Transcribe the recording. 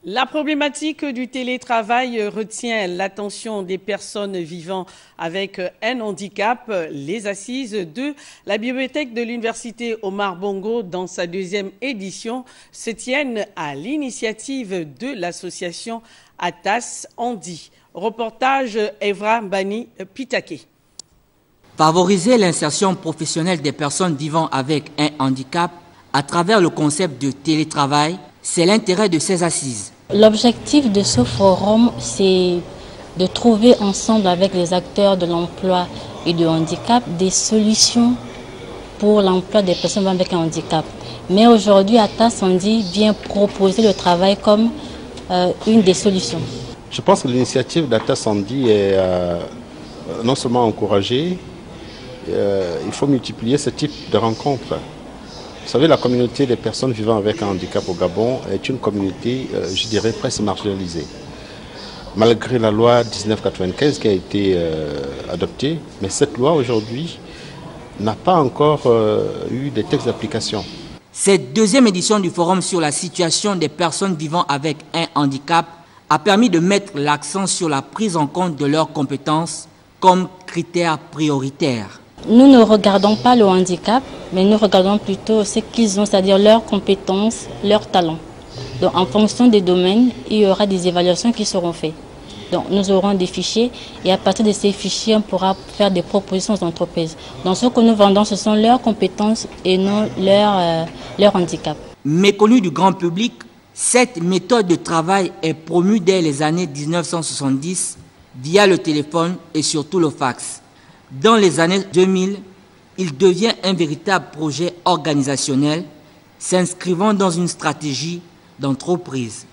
La problématique du télétravail retient l'attention des personnes vivant avec un handicap. Les assises de la bibliothèque de l'université Omar Bongo, dans sa deuxième édition, se tiennent à l'initiative de l'association Atas Handi. Reportage Evra Bani Pitake. Favoriser l'insertion professionnelle des personnes vivant avec un handicap à travers le concept de télétravail, c'est l'intérêt de ces assises. L'objectif de ce forum, c'est de trouver ensemble avec les acteurs de l'emploi et du handicap des solutions pour l'emploi des personnes avec un handicap. Mais aujourd'hui, Atas Handi vient proposer le travail comme une des solutions. Je pense que l'initiative d'Atas Handi est non seulement encouragée, il faut multiplier ce type de rencontres. Vous savez, la communauté des personnes vivant avec un handicap au Gabon est une communauté, je dirais, presque marginalisée. Malgré la loi 1995 qui a été adoptée, mais cette loi aujourd'hui n'a pas encore eu des textes d'application. Cette deuxième édition du forum sur la situation des personnes vivant avec un handicap a permis de mettre l'accent sur la prise en compte de leurs compétences comme critère prioritaire. Nous ne regardons pas le handicap, mais nous regardons plutôt ce qu'ils ont, c'est-à-dire leurs compétences, leurs talents. Donc en fonction des domaines, il y aura des évaluations qui seront faites. Donc nous aurons des fichiers et à partir de ces fichiers, on pourra faire des propositions aux entreprises. Donc ce que nous vendons, ce sont leurs compétences et non leur handicap. Méconnue du grand public, cette méthode de travail est promue dès les années 1970 via le téléphone et surtout le fax. Dans les années 2000, il devient un véritable projet organisationnel s'inscrivant dans une stratégie d'entreprise.